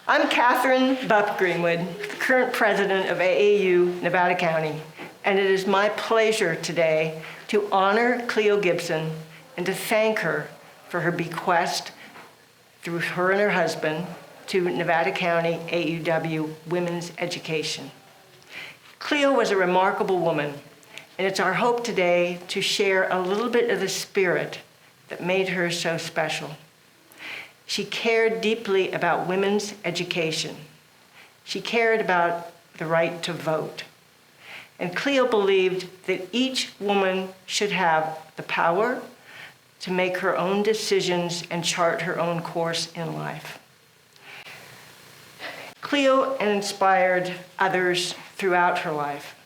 I'm Catherine Buff Greenwood, the current president of AAU Nevada County, and it is my pleasure today to honor Cleo Gibson and to thank her for her bequest through her and her husband to Nevada County AUW women's education. Cleo was a remarkable woman, and it's our hope today to share a little bit of the spirit that made her so special. She cared deeply about women's education. She cared about the right to vote. And Cleo believed that each woman should have the power to make her own decisions and chart her own course in life. Cleo inspired others throughout her life,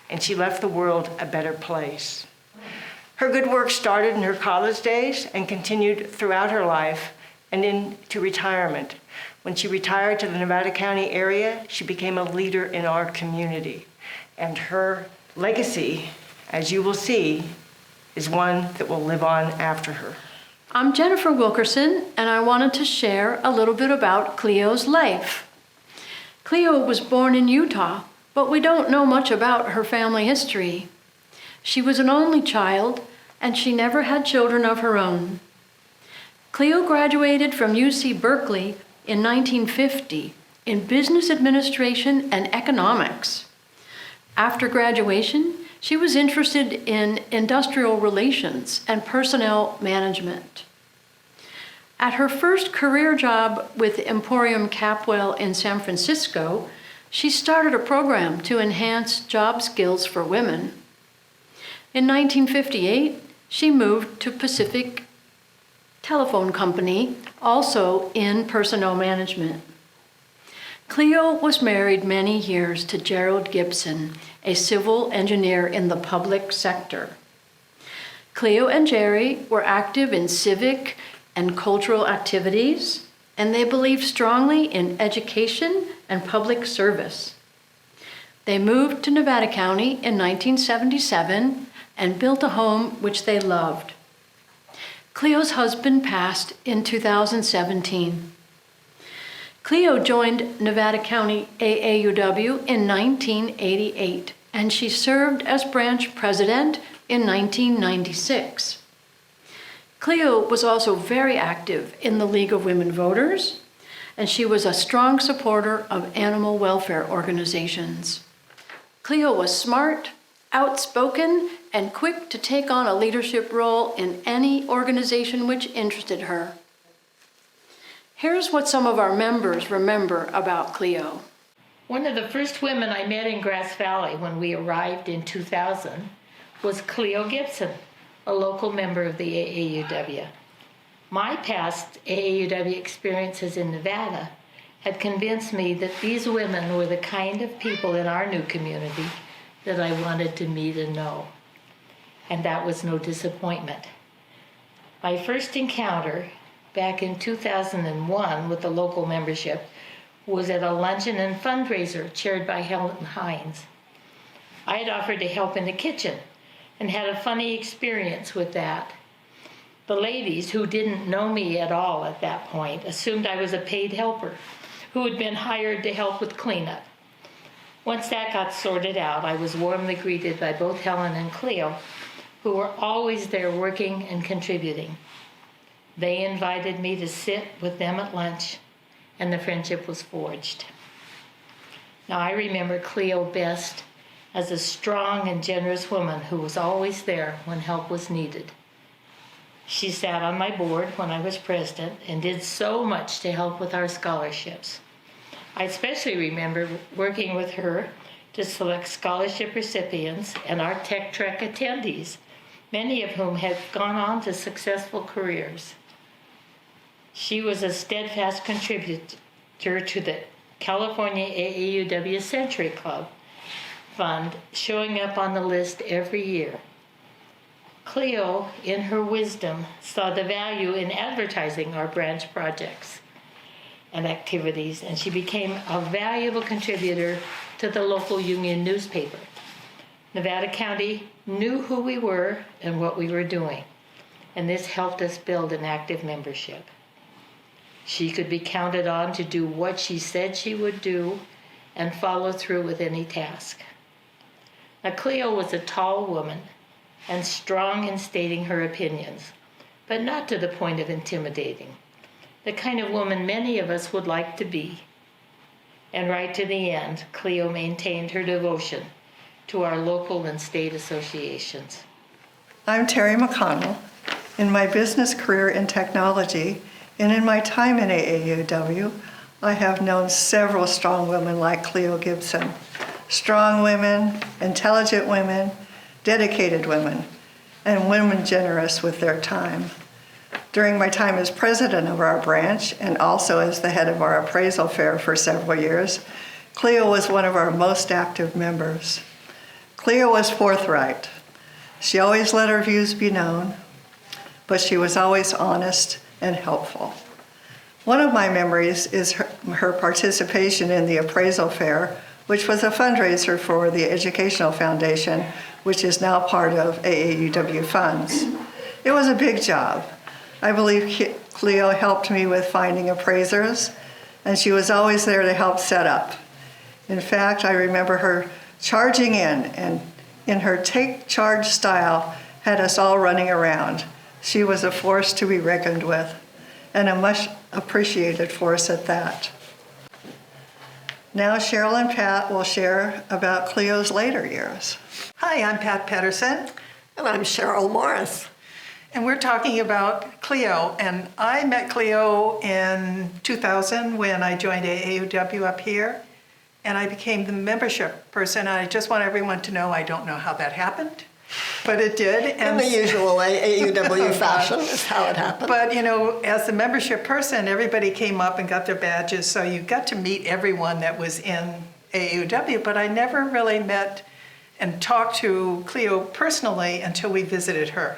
and she left the world a better place. Her good work started in her college days and continued throughout her life and into retirement. When she retired to the Nevada County area, she became a leader in our community. And her legacy, as you will see, is one that will live on after her. I'm Jennifer Wilkerson, and I wanted to share a little bit about Cleo's life. Cleo was born in Utah, but we don't know much about her family history. She was an only child, and she never had children of her own. Cleo graduated from UC Berkeley in 1950 in business administration and economics. After graduation, she was interested in industrial relations and personnel management. At her first career job with Emporium Capwell in San Francisco, she started a program to enhance job skills for women. In 1958, she moved to Pacific Telephone Company, also in personnel management. Cleo was married many years to Gerald Gibson, a civil engineer in the public sector. Cleo and Jerry were active in civic and cultural activities, and they believed strongly in education and public service. They moved to Nevada County in 1977 and built a home which they loved. Cleo's husband passed in 2017. Cleo joined Nevada County AAUW in 1988, and she served as branch president in 1996. Cleo was also very active in the League of Women Voters, and she was a strong supporter of animal welfare organizations. Cleo was smart, outspoken, and quick to take on a leadership role in any organization which interested her. Here's what some of our members remember about Cleo. One of the first women I met in Grass Valley when we arrived in 2000 was Cleo Gibson, a local member of the AAUW. My past AAUW experiences in Nevada had convinced me that these women were the kind of people in our new community that I wanted to meet and know. And that was no disappointment. My first encounter back in 2001 with the local membership was at a luncheon and fundraiser chaired by Helen Hines. I had offered to help in the kitchen and had a funny experience with that. The ladies, who didn't know me at all at that point, assumed I was a paid helper who had been hired to help with cleanup. Once that got sorted out, I was warmly greeted by both Helen and Cleo, who were always there working and contributing. They invited me to sit with them at lunch, and the friendship was forged. Now, I remember Cleo best as a strong and generous woman who was always there when help was needed. She sat on my board when I was president and did so much to help with our scholarships. I especially remember working with her to select scholarship recipients and our Tech Trek attendees, many of whom have gone on to successful careers. She was a steadfast contributor to the California AAUW Century Club Fund, showing up on the list every year. Cleo, in her wisdom, saw the value in advertising our branch projects and activities, and she became a valuable contributor to the local union newspaper. Nevada County knew who we were and what we were doing, and this helped us build an active membership. She could be counted on to do what she said she would do and follow through with any task. Now, Cleo was a tall woman and strong in stating her opinions, but not to the point of intimidating. The kind of woman many of us would like to be. And right to the end, Cleo maintained her devotion to our local and state associations. I'm Terry McConnell. In my business career in technology and in my time in AAUW, I have known several strong women like Cleo Gibson. Strong women, intelligent women, dedicated women, and women generous with their time. During my time as president of our branch and also as the head of our appraisal fair for several years, Cleo was one of our most active members. Cleo was forthright. She always let her views be known, but she was always honest and helpful. One of my memories is her participation in the appraisal fair, which was a fundraiser for the Educational Foundation, which is now part of AAUW funds. It was a big job. I believe Cleo helped me with finding appraisers, and she was always there to help set up. In fact, I remember her charging in, and in her take charge style, had us all running around. She was a force to be reckoned with, and a much appreciated force at that. Now Cheryl and Pat will share about Cleo's later years. Hi, I'm Pat Patterson. And I'm Cheryl Morris. And we're talking about Cleo. And I met Cleo in 2000 when I joined AAUW up here. And I became the membership person. I just want everyone to know I don't know how that happened, but it did. In the usual AAUW fashion is how it happened. But, you know, as the membership person, everybody came up and got their badges, so you got to meet everyone that was in AAUW, but I never really met and talked to Cleo personally until we visited her.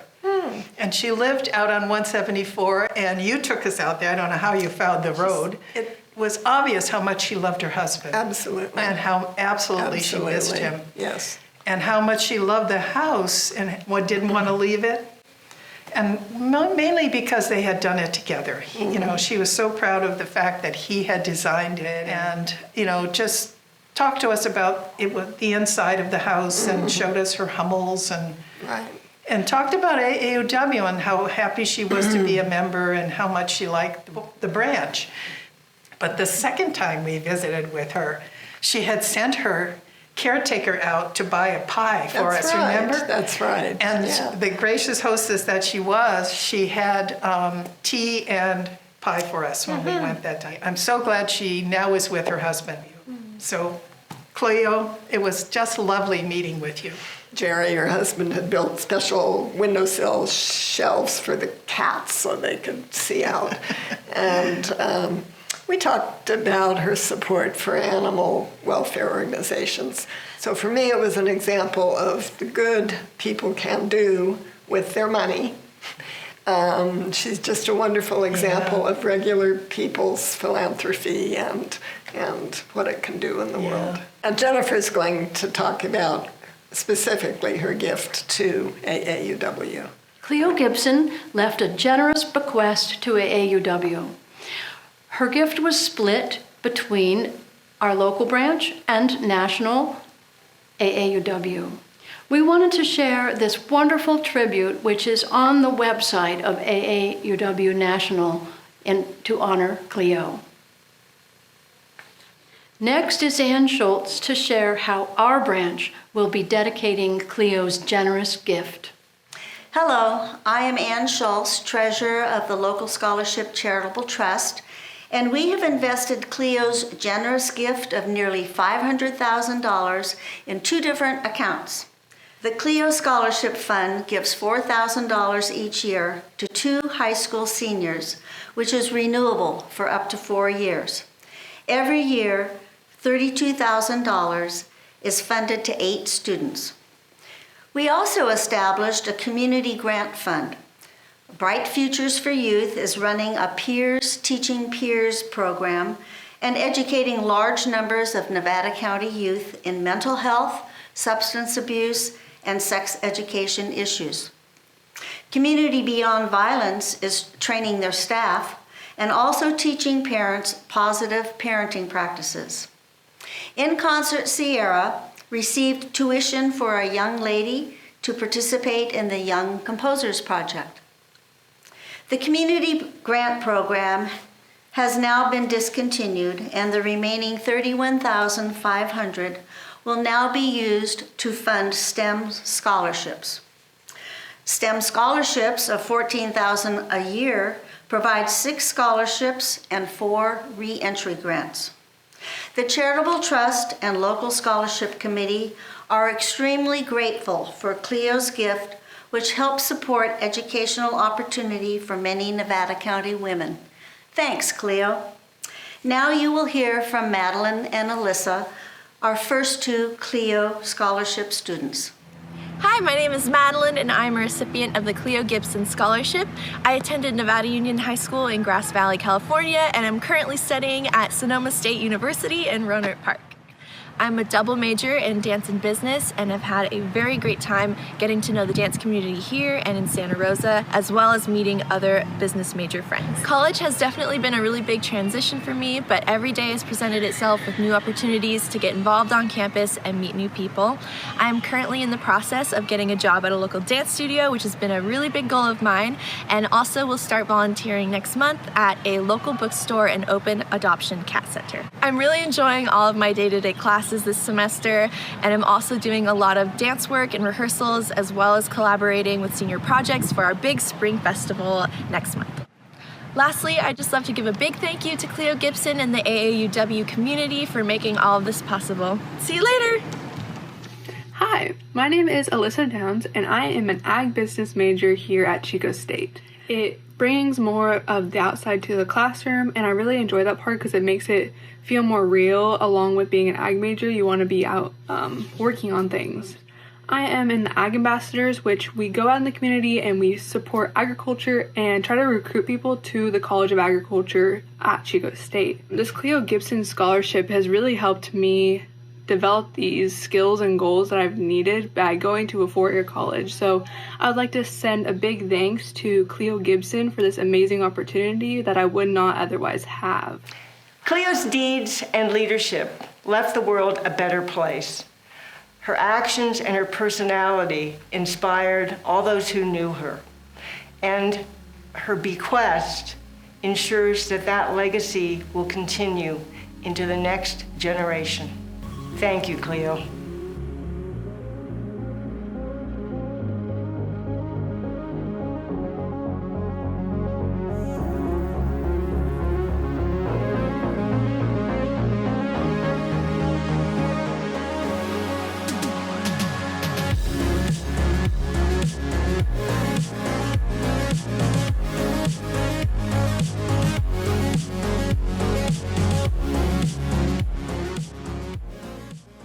And she lived out on 174, and you took us out there. I don't know how you found the road. It was obvious how much she loved her husband. Absolutely. And how absolutely she missed him. Yes. And how much she loved the house and didn't want to leave it. And mainly because they had done it together. You know, she was so proud of the fact that he had designed it and, you know, just talked to us about it, the inside of the house and showed us her Hummels and talked about AAUW and how happy she was to be a member and how much she liked the branch. But the second time we visited with her, she had sent her caretaker out to buy a pie for us, remember? That's right. And the gracious hostess that she was, she had tea and pie for us when we went that time. I'm so glad she now is with her husband. So, Cleo, it was just lovely meeting with you. Jerry, your husband, had built special windowsill shelves for the cats so they could see out. And we talked about her support for animal welfare organizations. So for me, it was an example of the good people can do with their money. She's just a wonderful example of regular people's philanthropy and what it can do in the world. And Jennifer's going to talk about specifically her gift to AAUW. Cleo Gibson left a generous bequest to AAUW. Her gift was split between our local branch and national AAUW. We wanted to share this wonderful tribute, which is on the website of AAUW National, to honor Cleo. Next is Ann Schultz to share how our branch will be dedicating Cleo's generous gift. Hello, I am Ann Schultz, treasurer of the Local Scholarship Charitable Trust, and we have invested Cleo's generous gift of nearly $500,000 in two different accounts. The Cleo Scholarship Fund gives $4,000 each year to 2 high school seniors, which is renewable for up to 4 years. Every year, $32,000 is funded to 8 students. We also established a community grant fund. Bright Futures for Youth is running a Peers Teaching Peers program and educating large numbers of Nevada County youth in mental health, substance abuse, and sex education issues. Community Beyond Violence is training their staff, and also teaching parents positive parenting practices. In Concert Sierra received tuition for a young lady to participate in the Young Composers Project. The community grant program has now been discontinued, and the remaining $31,500 will now be used to fund STEM scholarships. STEM scholarships of $14,000 a year provide 6 scholarships and 4 re-entry grants. The Charitable Trust and Local Scholarship Committee are extremely grateful for Cleo's gift, which helps support educational opportunity for many Nevada County women. Thanks, Cleo. Now you will hear from Madeline and Alyssa, our first 2 Cleo Scholarship students. Hi, my name is Madeline, and I'm a recipient of the Cleo Gibson Scholarship. I attended Nevada Union High School in Grass Valley, California, and I'm currently studying at Sonoma State University in Rohnert Park. I'm a double major in dance and business, and have had a very great time getting to know the dance community here and in Santa Rosa, as well as meeting other business major friends. College has definitely been a really big transition for me, but every day has presented itself with new opportunities to get involved on campus and meet new people. I'm currently in the process of getting a job at a local dance studio, which has been a really big goal of mine, and also will start volunteering next month at a local bookstore and open adoption cat center. I'm really enjoying all of my day-to-day classes this semester, and I'm also doing a lot of dance work and rehearsals, as well as collaborating with senior projects for our big spring festival next month. Lastly, I'd just love to give a big thank you to Cleo Gibson and the AAUW community for making all of this possible. See you later! Hi, my name is Alyssa Downs, and I am an ag business major here at Chico State. It brings more of the outside to the classroom, and I really enjoy that part because it makes it feel more real. Along with being an ag major, you want to be out working on things. I am in the Ag Ambassadors, which we go out in the community and we support agriculture and try to recruit people to the College of Agriculture at Chico State. This Cleo Gibson scholarship has really helped me develop these skills and goals that I've needed by going to a 4-year college. So I'd like to send a big thanks to Cleo Gibson for this amazing opportunity that I would not otherwise have. Cleo's deeds and leadership left the world a better place. Her actions and her personality inspired all those who knew her. And her bequest ensures that that legacy will continue into the next generation. Thank you, Cleo.